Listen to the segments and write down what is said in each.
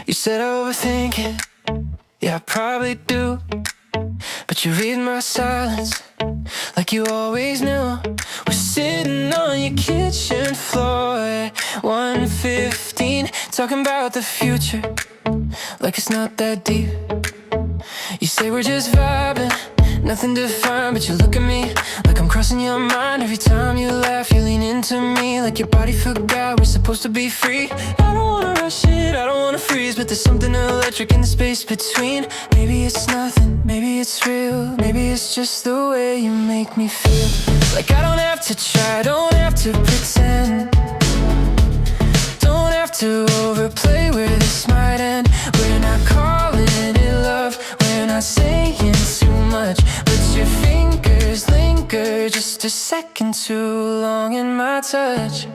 You said I overthink it, yeah I probably do. But you read my silence like you always knew. We're sitting on your kitchen floor at 1:15, talking about the future like it's not that deep. You say we're just vibing, nothing defined, but you look at me like I'm crossing your mind. Every time you laugh, you lean into me like your body forgot we're supposed to be free. I don't wanna rush it, I don't wanna freeze, but there's something electric in the space between. Maybe it's nothing, maybe it's real, maybe it's just the way you make me feel. Like I don't have to try, don't have to pretend, don't have to overplay where this might end. We're not calling it love, we're not saying too much, but your fingers linger just a second too long in my touch.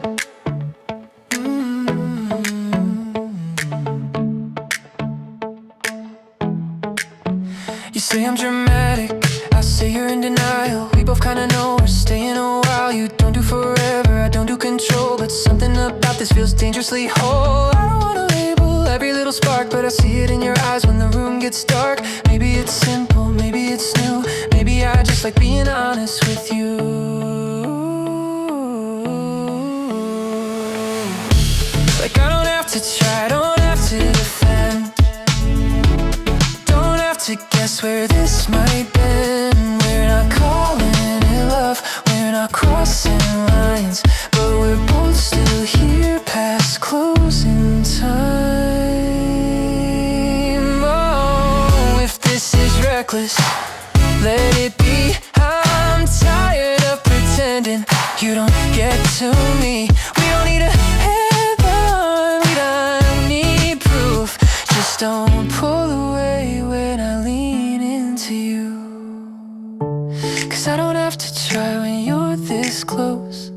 You say I'm dramatic, I say you're in denial. We both kinda know we're staying a while. You don't do forever, I don't do control, but something about this feels dangerously whole. I don't wanna label every little spark, but I see it in your eyes when the room gets dark. Maybe it's simple, maybe it's new, maybe I just like being honest with you. Like I don't have to try, don't have to defend, don't have to guess where this might end. We're not calling it love, we're not crossing lines, but we're both still here past closing time. Oh, if this is reckless, let it be. I'm tired of pretending you don't get to me. We don't need a headline, we don't need proof. Just don't pull away when I lean into you. 'Cause I don't have to try when you're this close.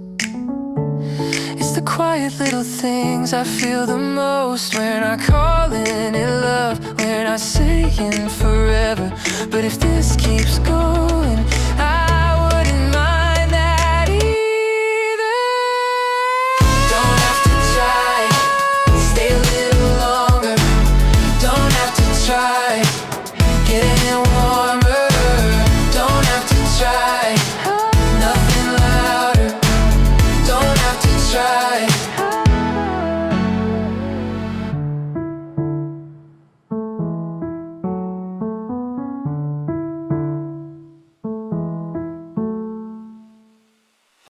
It's the quiet little things I feel the most. We're not calling it love, we're not saying forever, but if this keeps going, I wouldn't mind that either. Don't have to try, stay a little longer. Don't have to try, getting warmer. Don't have to try, nothing louder. Don't have to try.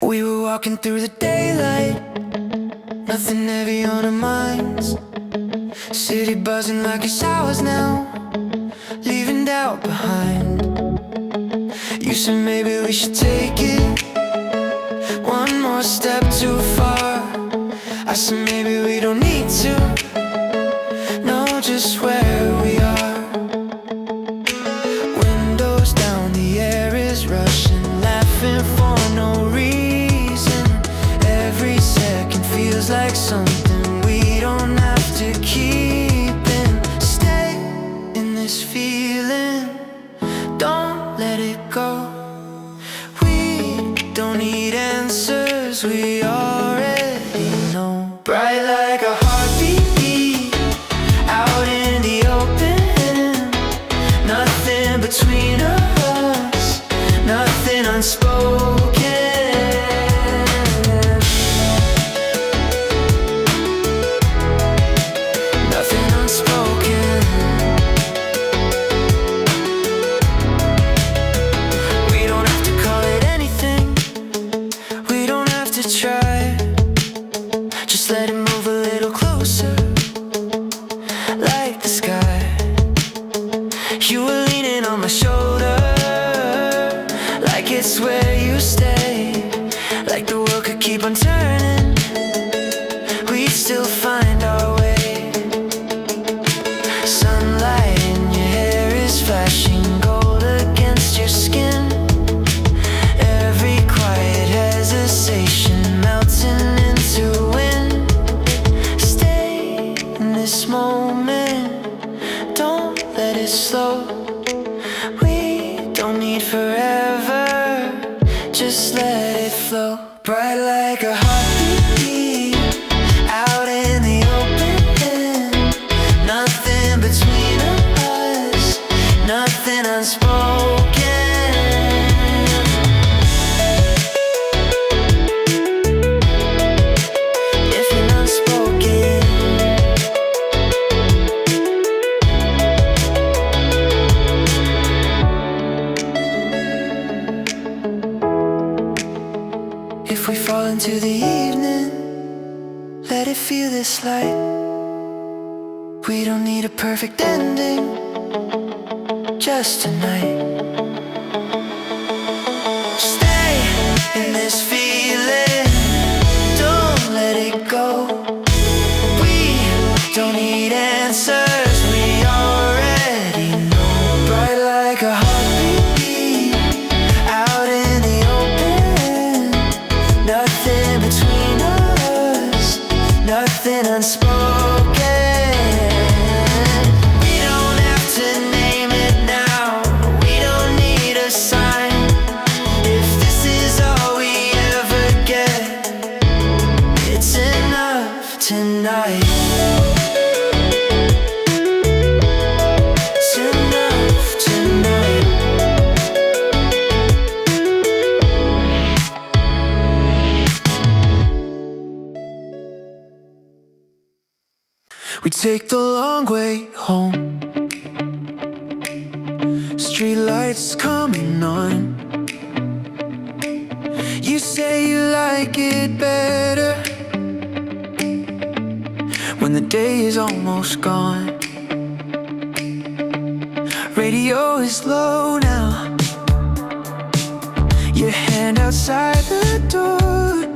We were walking through the daylight, nothing heavy on our minds. City buzzing like it's ours now, leaving doubt behind. You said maybe we should take it one more step too far. I said maybe we don't need to know just where we are. Windows down, the air is rushing, laughing for no reason. Every second feels like something we don't have to keep in. Stay in this feeling, don't let it go. We don't need answers, we already know. Bright like a heartbeat, out in the open. Nothing between us, nothing unspoken. Nothing unspoken. We don't have to call it anything, we don't have to try. Just let it move a little closer, like the sky. You were leaning on my shoulder, like it's where you stay. Like the world could keep on turning, we'd still find our way. Sunlight in your hair is flashing gold against your skin. Every quiet hesitation melting into wind. Stay in this moment, don't let it slow. We don't need forever, just let it flow. Bright like a heartbeat, out in the open. Nothing into the evening. Let it feel this light. We don't need a perfect ending, just tonight. Stay in this feeling, don't let it go. We don't need answers, we already know. Bright like a heartbeat, out in the open. Nothing between us, nothing unspoken. We don't have to name it now, we don't need a sign. If this is all we ever get, it's enough tonight. It's enough tonight. We take the long way home. Street lights coming on. You say you like it better when the day is almost gone. Radio is low now. Your hand outside the door,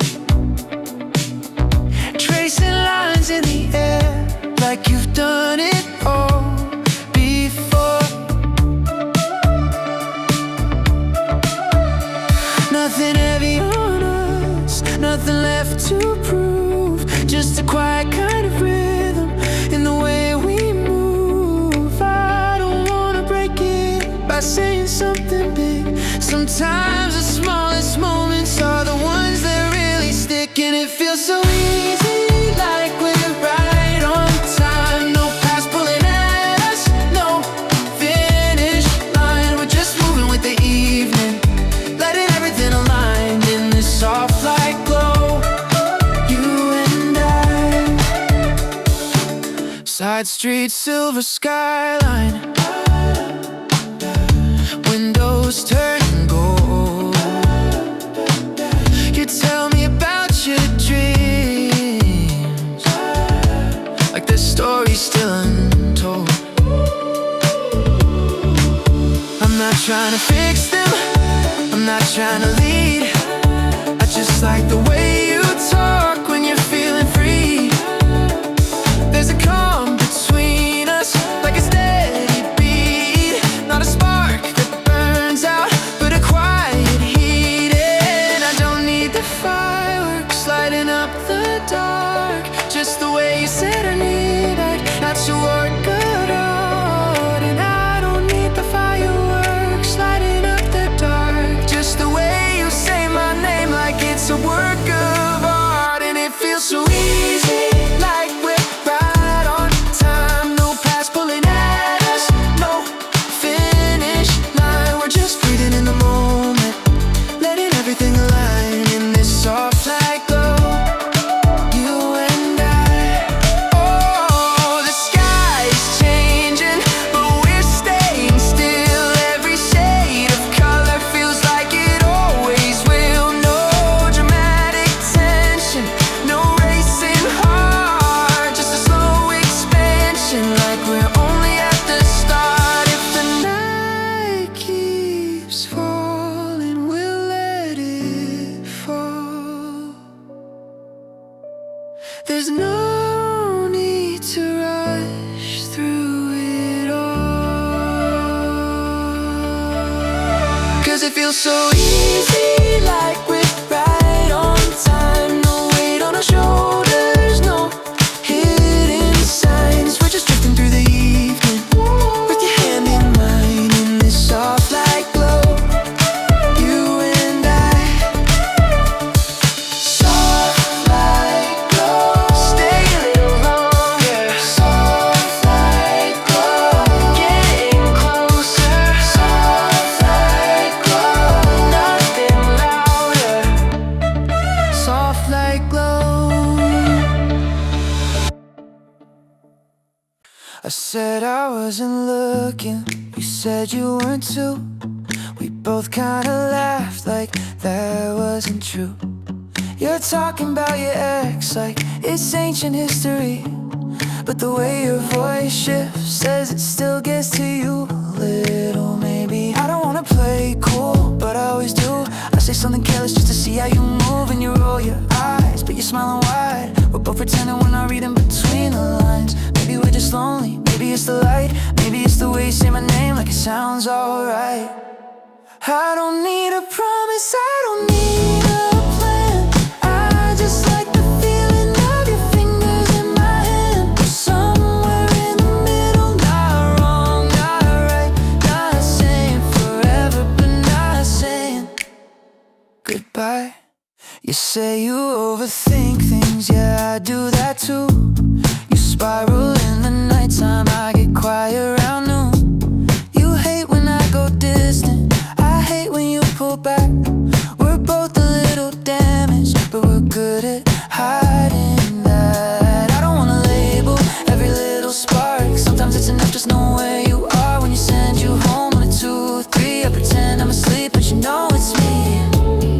tracing lines in the air like you've done it all before. Nothing heavy on us, nothing left to prove. Just a quiet kind of rhythm in the way we move. I don't wanna break it by saying something big. Sometimes the smallest moments are the ones that really stick. And it feels so easy, like we're right on time. No past pulling at us, no finish line. We're just moving with the evening, letting everything align in this soft light glow. You and I, side street, silver skyline, windows turning gold. You tell me about your dreams, like the story's still untold. I'm not trying to fix them, I'm not trying to lead. I just like the way you talk when you're feeling free. There's a calm between us, like a steady beat. Not a spark that burns out, but a quiet heat. And I don't need the fireworks lighting up the dark, just the way you said I need, like not to work at all. And I don't need the fireworks lighting up the dark, just the way you say my name, like it's a work of art. And it feels so easy, like we're right on time. No past pulling at us, no finish line. We're just breathing in the moment, letting everything align in this soft light glow. You and I, oh, the sky is changing, but we're staying still. Every shade of color feels like it always will. No dramatic tension, no racing heart, just a slow expansion, like we're only at the start. If the night keeps falling, we'll let it fall. There's no need to rush through it all, 'cause it feels so easy, like we're right on time. No weight on our shoulders, no hidden signs. We're just drifting through the evening, with your hand in mine in this soft light glow. You and I, soft light glow. Stay a little longer, soft light glow. Getting closer, soft light glow. Nothing louder, soft light glow. I said I wasn't looking, you said you weren't too. We both kinda laughed like that wasn't true. You're talking about your ex like it's ancient history, but the way your voice shifts says it still gets to you a little. Maybe I don't wanna play cool, but I always do. I say something careless just to see how you move, and you roll your eyes, but you're smiling wide. We're both pretending we're not reading between the lines. Maybe we're just lonely, maybe it's the light, maybe it's the way you say my name like it sounds alright. I don't need a promise, I don't need a plan. I just like the feeling of your fingers in my hand. We're somewhere in the middle, not wrong, not right. Not saying forever, but not saying goodbye. You say you overthink things, yeah, I do that too. You spiral in the nighttime, I get quiet around noon. You hate when I go distant, I hate when you pull back. We're both a little damaged, but we're good at hiding that. I don't wanna label every little spark. Sometimes it's enough just know where you are. When you send you home on a 2 or 3, I pretend I'm asleep, but you know it's me.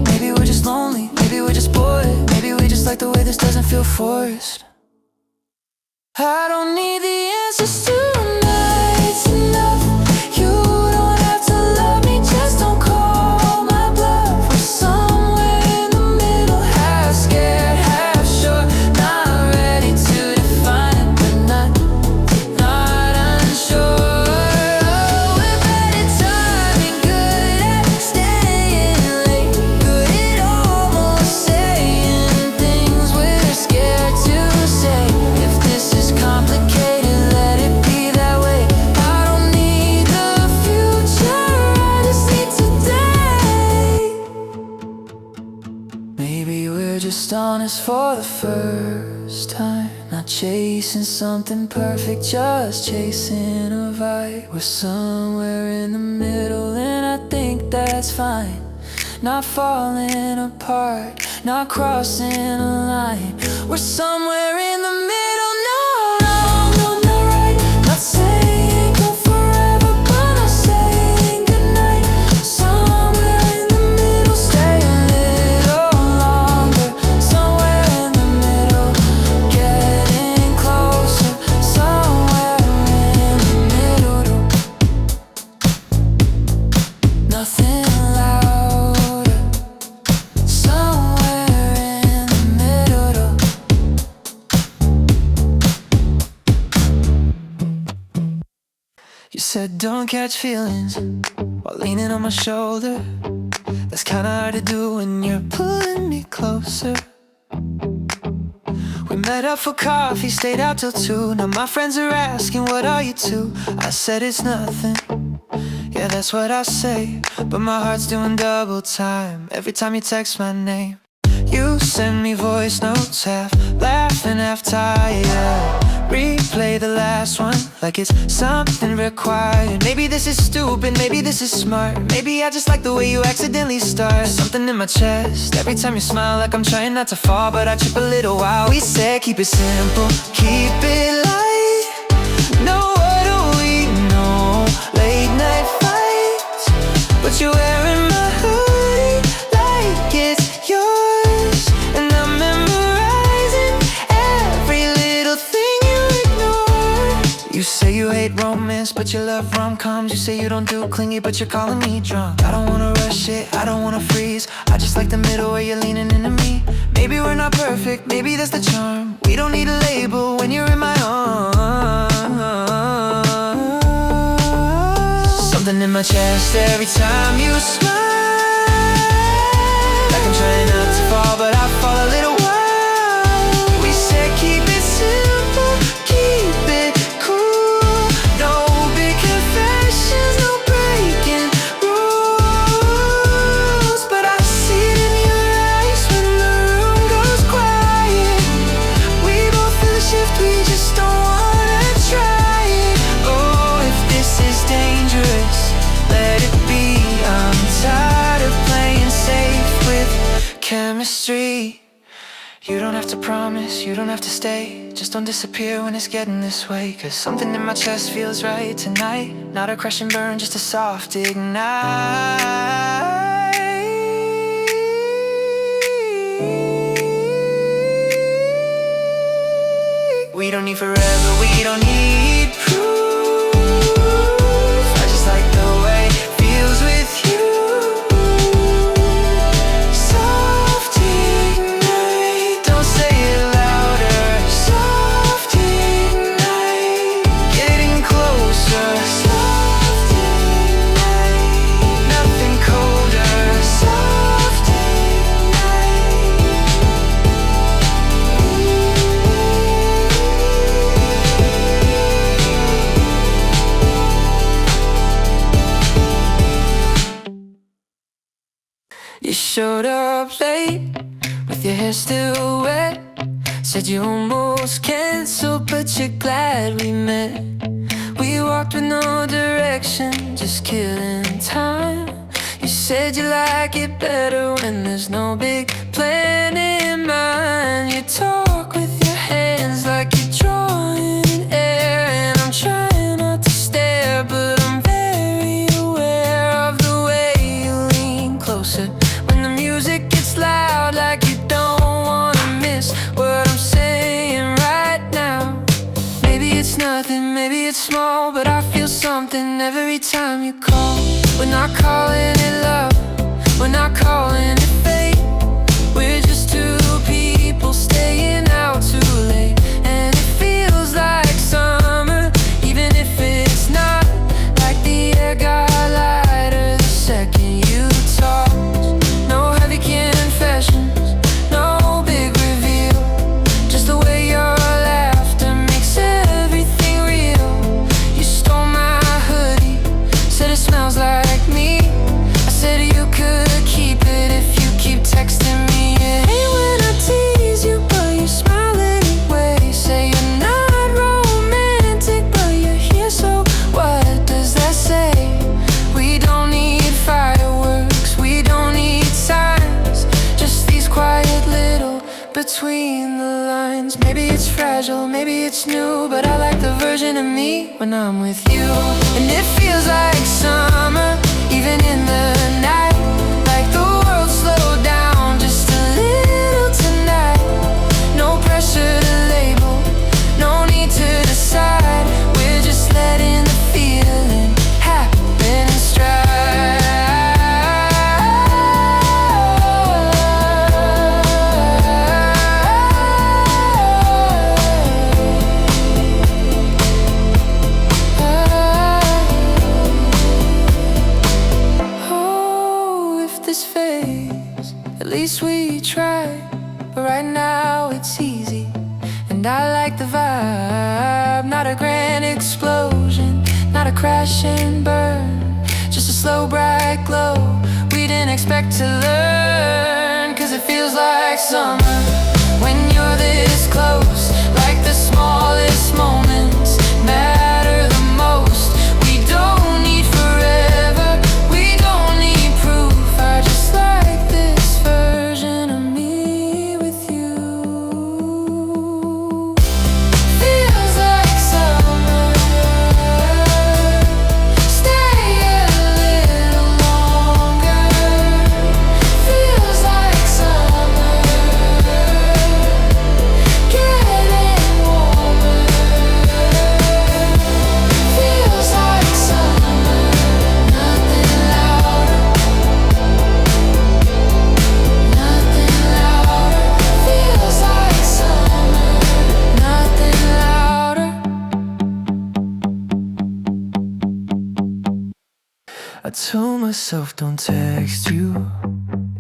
Maybe we're just lonely, maybe we're just bored, maybe we just like the way this doesn't feel forced. I don't need the answers tonight, it's enough. You don't have to love me, just don't call my bluff. We're somewhere in the middle, half scared, half sure. Not ready to define it, but not unsure. Oh, we're bad at timing, good at staying late, good at almost saying things we're scared to say. If this is complicated, let it be that way. I don't need the future, I just need today. Maybe we're just honest for the first time, not chasing something perfect, just chasing a vibe. We're somewhere in the middle, and I think that's fine. Not falling apart, not crossing a line. We're somewhere in the middle, no wrong, no not right. Not saying go forever, but not saying goodnight. Somewhere in the middle, stay a little longer. Somewhere in the middle, getting closer. Somewhere in the middle, nothing louder. Somewhere in the middle. You said don't catch feelings while leaning on my shoulder. That's kinda hard to do when you're pulling me closer. We met up for coffee, stayed out till 2. Now my friends are asking, what are you two? I said it's nothing, yeah, that's what I say. But my heart's doing double time every time you text my name. You send me voice notes, half laughing, half tired. Replay the last one like it's something required. Maybe this is stupid, maybe this is smart. Maybe I just like the way you accidentally start. Something in my chest every time you smile, like I'm trying not to fall, but I trip a little while. We said keep it simple, keep it light. No, what do we know? Late night fights, but you're wearing my hoodie like it's yours, and I'm memorizing every little thing you ignore. You say you hate romance, but you love rom-coms. You say you don't do clingy, but you're calling me drunk. I don't wanna rush it, I don't wanna freeze. I just like the middle where you're leaning into me. Maybe we're not perfect, maybe that's the charm. We don't need a label when you're in my arms. Something in my chest every time you smile, like I'm trying not to fall, but I fall a little while. We said keep it simple, keep it cool. No big confessions, no breaking rules. But I see it in your eyes when the room goes quiet. We both feel the shift, we just don't wanna try it. Oh, if this is dangerous, let it be. I'm tired of playing safe with chemistry. You don't have to promise, you don't have to stay. Just don't disappear when it's getting this way. Cause something in my chest feels right tonight. Not a crash and burn, just a soft ignite. We don't need forever, we don't need proof. I just like the way it feels with you. Soft ignite, don't say it louder. Soft ignite, getting closer. Soft ignite, nothing colder. Soft ignite. You showed up late with your hair still wet. Said you almost canceled, but you're glad we met. We walked with no direction, just killing time. You said you like it better when there's no big plan in mind. You talk with your hands like you're drawing in air, and I'm trying not to stare, but I'm very aware of the way you lean closer. When the music gets loud, like you don't wanna miss what I'm saying right now. Maybe it's nothing, maybe it's small, but I feel something every time you call. We're not calling it love, we're not calling it fate. We're just two people staying out too late, and it feels like summer, even if it's not. Like the air got lighter the second you talked. No heavy confessions, no big reveal, just the way your laughter makes everything real. You stole my hoodie, said it smells like me. I said you could keep it if you keep texting me. It ain't when I tease you, but you smile anyway. Say you're not romantic, but you're here, so what does that say? We don't need fireworks, we don't need signs, just these quiet little between the lines. Maybe it's fragile, maybe it's new, but I like the version of me when I'm with you. And it feels like summer, even in the night. Like the world slowed down just a little tonight. No pressure to label, no need to decide. We're just letting the feeling happen in stride. Oh, if this fades, at least we tried. But right now it's easy, and I like the vibe. Not a grand explosion, not a crash and burn, just a slow bright glow we didn't expect to learn. Cause it feels like summer when you're this close. Like the smallest moments matter the most. We don't need forever, we don't need proof. I just like this version of me with you. Feels like summer, stay a little longer. Feels like summer, getting warmer. Feels like summer, nothing louder, nothing louder. Feels like summer, nothing louder. I told myself don't text you,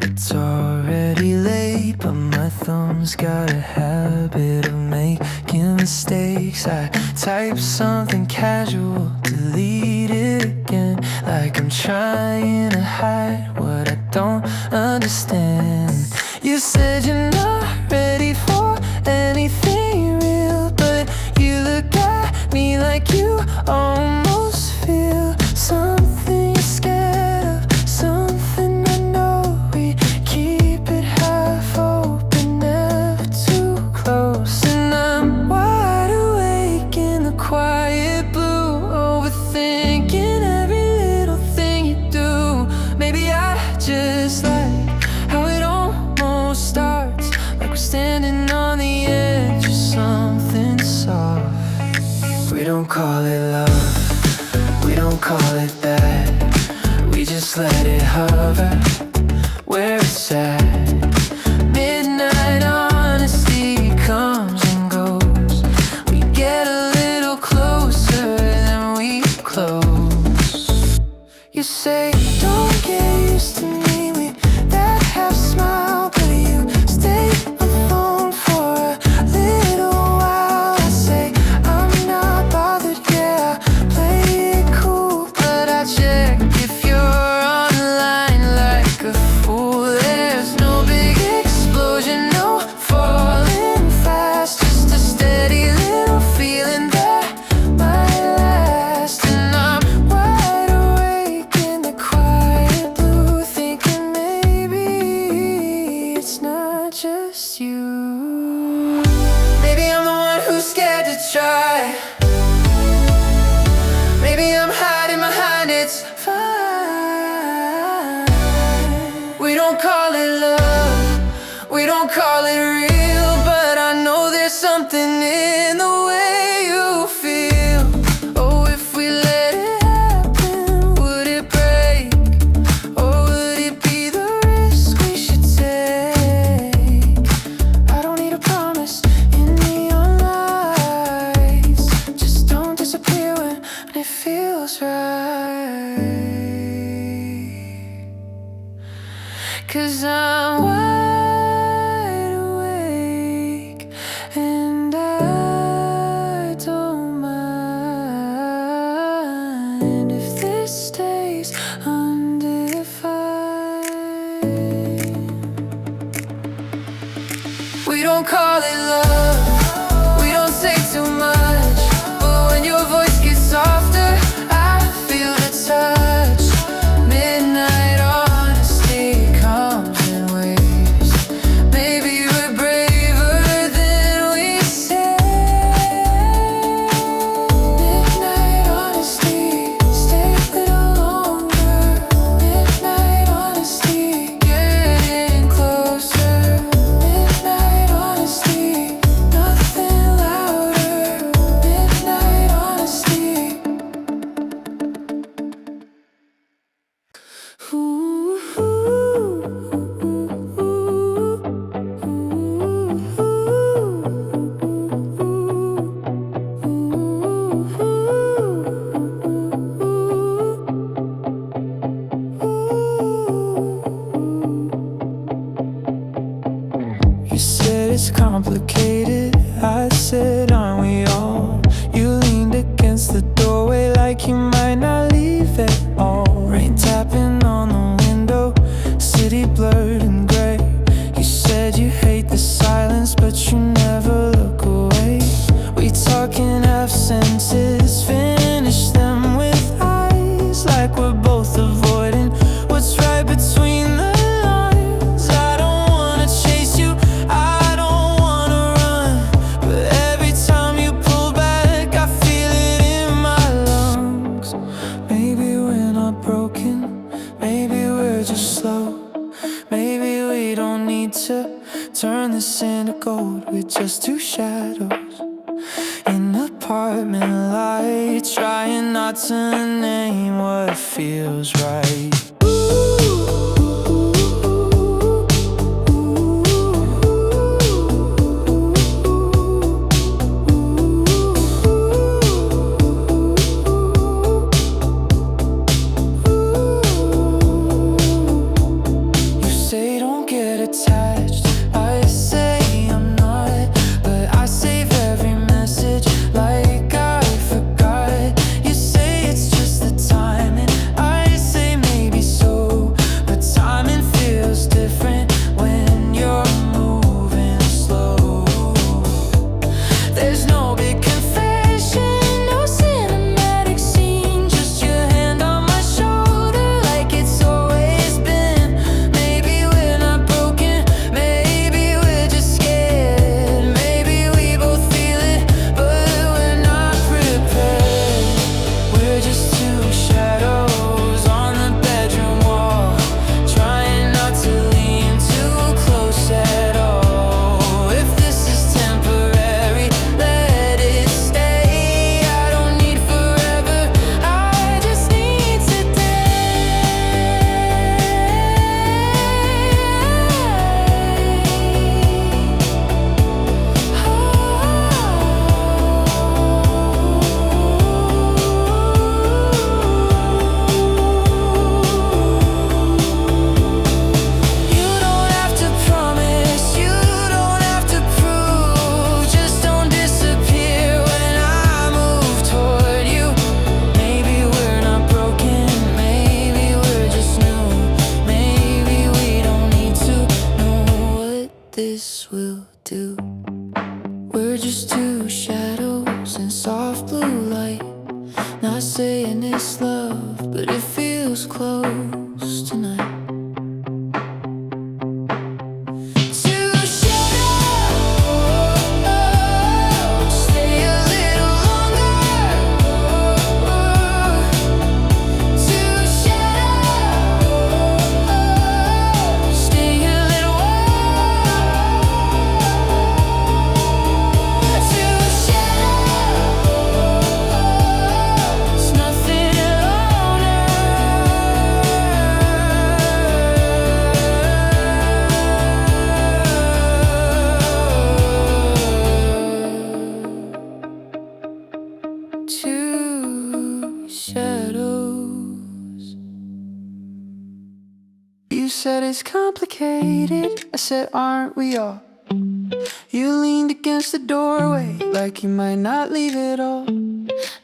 it's already late, but my thumb's got a habit of making mistakes. I type something casual, delete it again, like I'm trying to hide what I don't understand. You said you're not ready for anything real, but you look at me like you almost feel something you're scared of, something I know. We keep it half open, never too close. And I'm wide awake in the quiet blue, overthinking every little thing you do. Maybe I just like how it almost starts, like we're standing on the edge of something soft. call it love, we don't call it that. We just let it hover where it's at. Midnight honesty comes and goes. We get a little closer than we close. You say don't get used to me with that half smile, but you stay on the phone for a little while. I say I'm not bothered, yeah, play it cool, but I check if you're online like a fool. There's no big explosion, no falling fast, just a steady little feeling that might last. And I'm wide awake in the quiet blue, thinking maybe it's not just you. Maybe I'm the one who's scared to try. Maybe I'm hiding behind it's fine. We don't call it love, we don't call it real, but I know there's something in the way you feel. Oh, if we let it happen, would it break? Or would it be the risk we should take? I don't need a promise in neon lights. Just don't disappear when it feels right. 'Cause I'm wide awake and I don't mind if this stays undefined. We don't call it love, we don't say too much, but when your voice gets softer, I feel the touch. Midnight honesty comes in waves. Maybe we're braver than we say. Midnight honesty, stay a little longer. Midnight honesty, getting closer. Midnight honesty, nothing louder. Midnight honesty. You said it's complicated, I said aren't we all? You leaned against the doorway like you might not leave at all. Rain tapping on the window, city blurred and gray. You said you hate the silence, but you never look away. We talk in half sentences, finish them with eyes, like we're both avoiding what's right between the lines. I don't wanna chase you, I don't wanna run, but every time you pull back, I feel it in my lungs. Maybe we're not broken, maybe we're just slow. Maybe we don't need to turn this into gold. We're just two shadows in apartment light, trying not to name what feels right. You say don't get attached, I say I'm not, but I save every message like I forgot. You say it's just the time, and I say maybe not saying it's love, but it feels close tonight. Said it's complicated, I said aren't we all? You leaned against the doorway like you might not leave at all.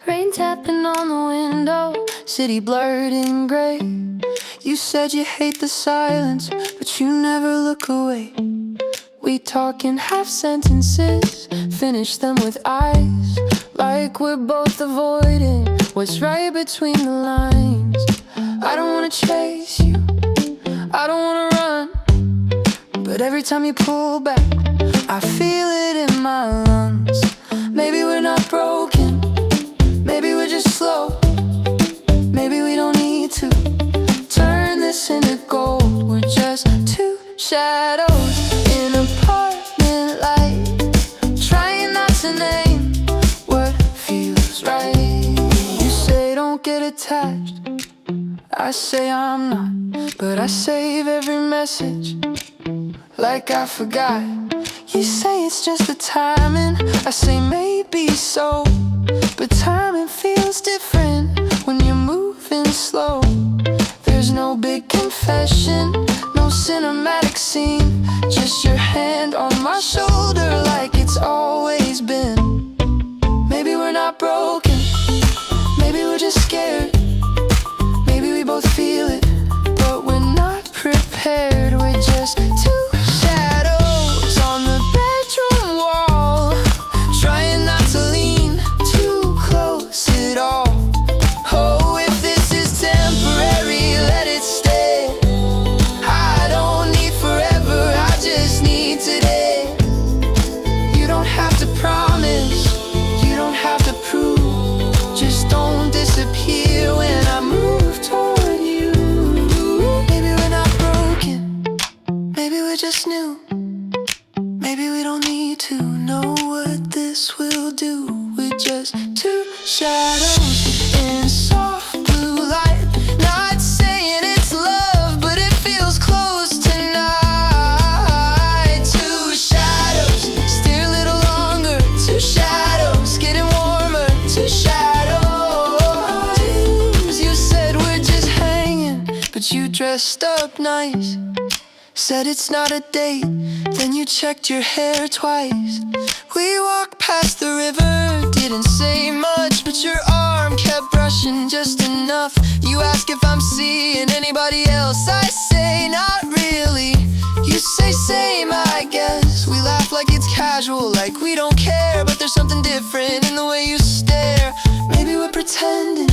Rain tapping on the window, city blurred in gray. You said you hate the silence, but you never look away. We talk in half sentences, finish them with eyes, like we're both avoiding what's right between the lines. I don't wanna chase you, I don't wanna run, but every time you pull back, I feel it in my lungs. Maybe we're not broken, maybe we're just slow. Maybe we don't need to turn this into gold. We're just two shadows in apartment light, trying not to name what feels right. You say don't get attached, I say I'm not, but I save every message like I forgot. You say it's just the timing, I say maybe so, but timing feels different when you're moving slow. There's no big confession, no cinematic scene, just your hand on my shoulder like it's always been. Maybe we're not broken, maybe we're just scared. Maybe we both feel it, but we're not prepared. We're just two shadows on the bedroom wall, trying not to lean too close at all. Oh, if this is temporary, let it stay. I don't need forever, I just need today. You don't have to promise, you don't have to prove, just don't disappear when I move toward you. Maybe we're not broken, maybe we're just new. Maybe we don't need to know what this will do. We're just two shadows in soft blue light, not saying it's love, but it feels close tonight. Two shadows, stay a little longer. Two shadows, getting warmer. Two shadows. You said we're just hanging, but you dressed up nice. Said it's not a date, then you checked your hair twice. We walked past the river, didn't say much, but your arm kept brushing just enough. You ask if I'm seeing anybody else, I say not really. You say same, I guess. We laugh like it's casual, like we don't care, but there's something different in the way you stare. Maybe we're pretending,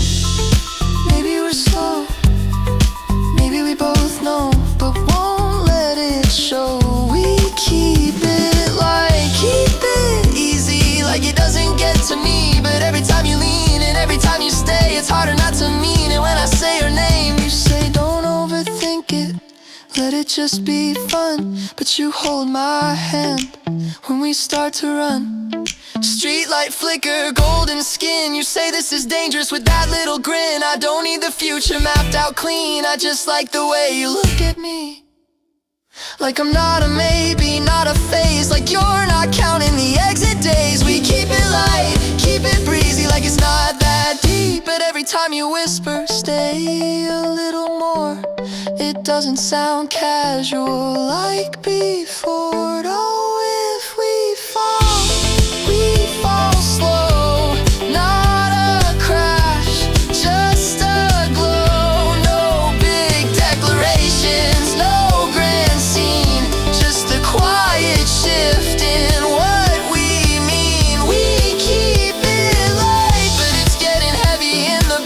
maybe we're slow, maybe we both know, but won't let it show. We keep it easy, like it doesn't get to me. But every time you lean and every time you stay, it's harder not to mean it. When I say your name, you say don't overthink it, let it just be fun. But you hold my hand when we start to run. Streetlight flicker, golden skin. You say this is dangerous with that little grin. I don't need the future mapped out clean, I just like the way you look at me. Like I'm not a maybe, not a phase, like you're not counting the exit days. We keep it light, keep it breezy, like it's not that deep. But every time you whisper, stay a little more, it doesn't sound casual like before. Oh, if we fall slow, not a crash, just a glow. No big declarations, no grand scene, just a quiet shift in what we mean. We keep it light, but it's getting heavy in the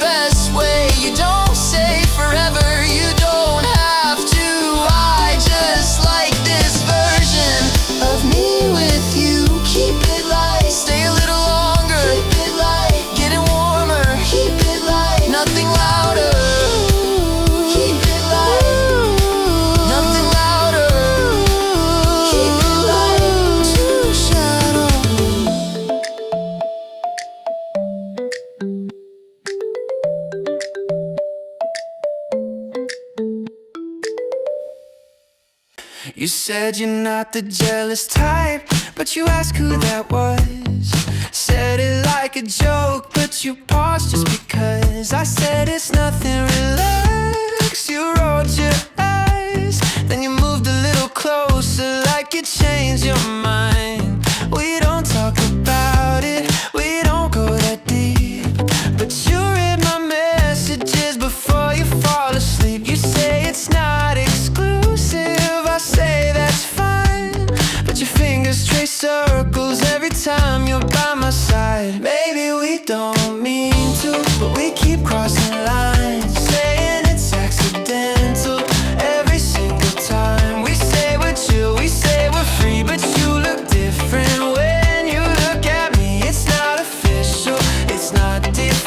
You said you're not the jealous type, but you asked who that was. Said it like a joke, but you paused just because I said it's nothing, relax. You rolled your eyes, then you moved a little closer like you changed your mind. We don't talk about it, we don't go that deep, but you read my messages before you fall asleep. You say it's not exclusive, I say that's fine, but your fingers trace circles every time you're by my side. Maybe we don't mean to, but we keep crossing lines, saying it's accidental every single time. We say we're chill, we say we're free, but you look different when you look at me. It's not official, it's not defined,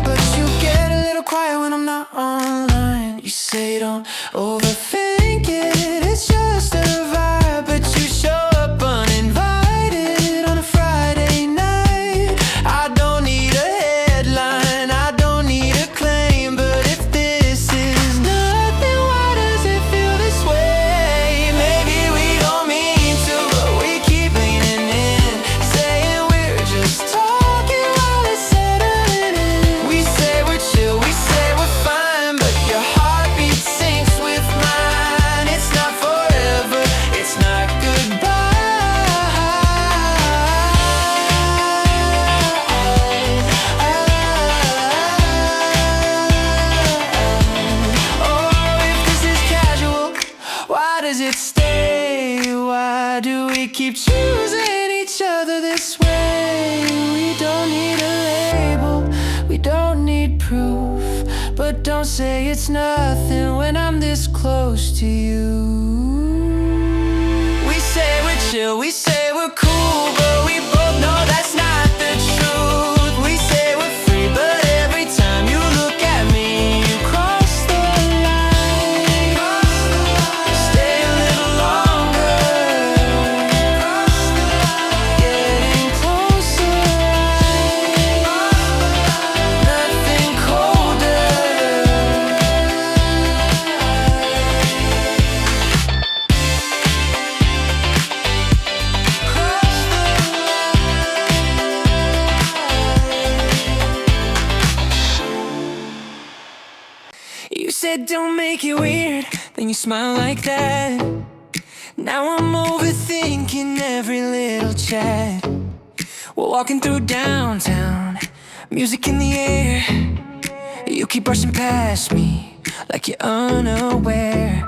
but you get a little quiet when I'm not online. You say don't overthink it, it's just a vibe, but you show up uninvited on a Friday night. I don't need a headline, I don't need a claim, but if this is nothing, why does it feel this way? Maybe we don't mean to, but we keep leaning in, saying we're just talking while it's settling in. We say we're chill, we say we're fine, but your heartbeat syncs with mine. It's not forever, it's not goodbye. Oh, if this is casual, why does it stay? Why do we keep choosing each other this way? We don't need a label, we don't need proof, but don't say it's nothing when I'm this close to you. We say we're chill, we say we're cool, but we both know that's not the truth. We say we're free, but every time you look at me, you cross the line. Stay a little longer, getting closer, nothing colder. You said don't make it weird, then you smile like that. Now I'm overthinking every little chat. We're walking through downtown, music in the air. You keep brushing past me like you're unaware,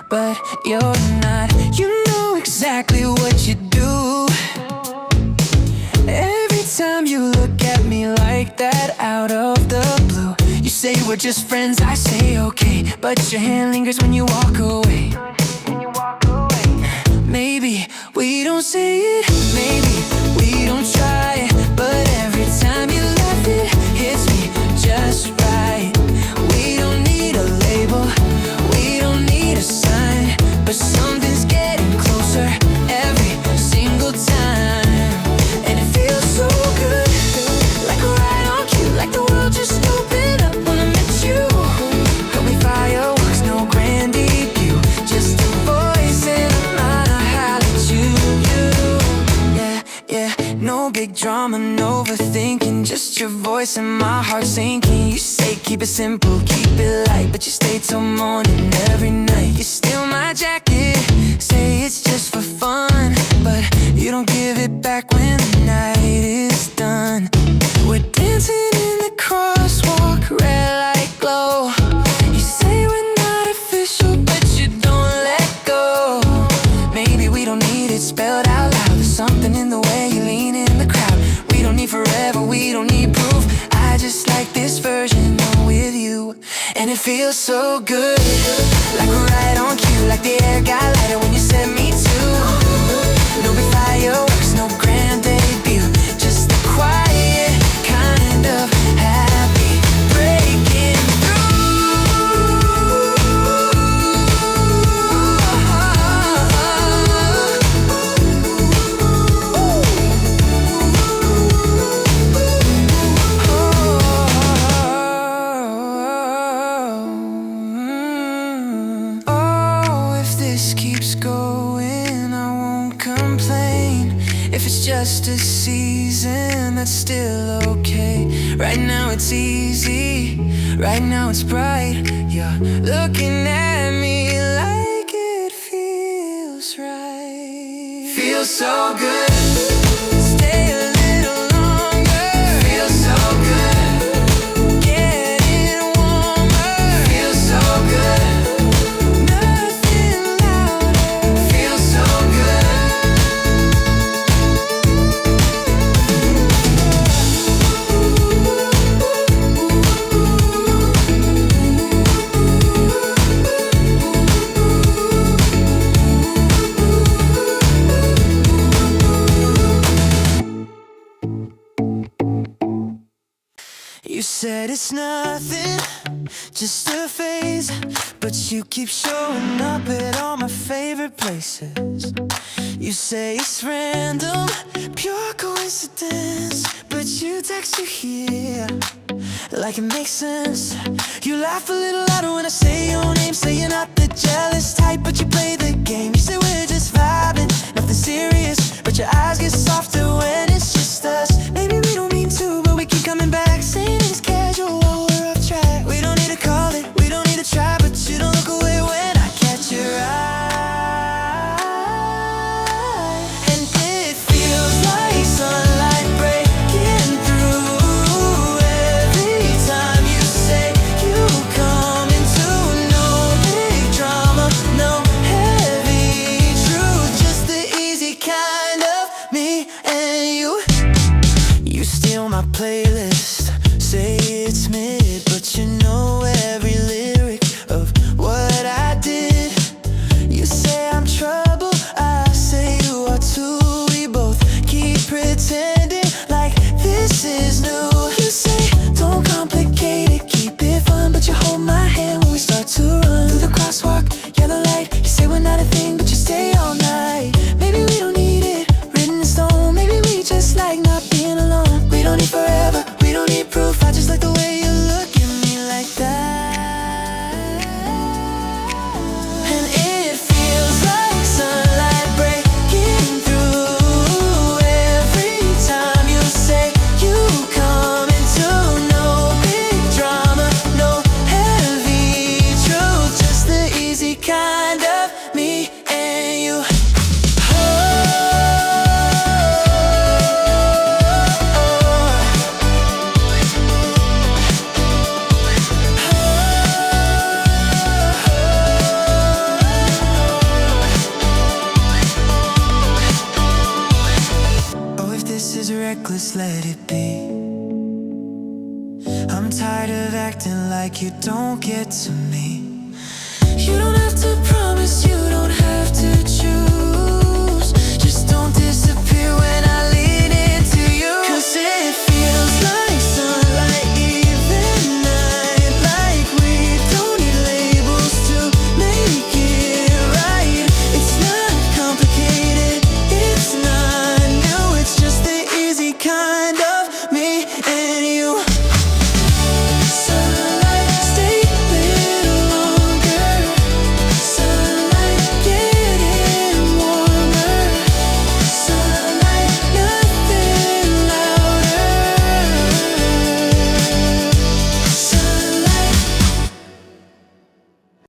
but you're not. You know exactly what you do. Every time you look at me like that out of the blue, you say we're just friends, I say okay, but your hand lingers when you walk away. Maybe we don't say it, maybe we don't try, but every time you laugh it hits me just right. We don't need a label, we don't need a sign, but something's getting closer every single time, and it feels so good, like we're right on cue, like the world just opened up when I met you. There'll be fireworks, no grand debut, just a voice in a minor hallelujah. Yeah, yeah, no big drama, no overthinking, just your voice and my heart sinking. You say keep it simple, keep it light, but you stay till morning every night. You steal my jacket, say it's just for fun, but you don't give it back when the night is done. We're dancing in the crosswalk, red light glow. You say we're not official, but you don't let go. Maybe we don't need it spelled out loud, there's something in the way you lean in the crowd. We don't need forever, we don't need proof, I just like this version with you, and it feels so good, like we're right on cue, like the air got lighter when you said me too. No big fireworks, no grand debut, just the quiet kind of happy breaking just a season, that's still okay. Right now it's easy, right now it's bright. You're looking at me like it feels right. Feels so good. Stay a little longer. Feels so good. Getting warmer. Feels so good. Nothing louder. Feels so good. You said it's nothing, just a phase, but you keep showing up at all my favorite places. You say it's random, pure coincidence, but you text you here like it makes sense. You laugh a little louder when I say your name, say you're not the jealous type, but you play the game. You say we're just vibing, nothing serious, but your eyes get softer when it's just us. Maybe we don't mean to, but we keep coming back, saying it's casual, we're off track. We don't need to call it, we don't need to try, but you don't look away when I catch your eye. And it feels like sunlight breaking through every time you say you come into. No big drama, no heavy truth, just the easy kind of me and you. You steal my playlist, say it's mid, but you know every lyric of what I did. You say I'm trouble, I say you are too. We both keep pretending like this is new. You say don't complicate it, keep it fun, but you hold my hand when we start to run through the crosswalk, yellow light. You say we're not a thing, but you stay all night. Maybe we don't need it written in stone, maybe we just like not being alone. We don't need forever, we don't need proof, I just like the way you look at me like that. And it feels like sunlight breaking through every time you say you come into. No big drama, no heavy truth, just the easy kind of me and you. Oh, if this is reckless, let it be. I'm tired of acting like you don't get to me. You don't have to promise you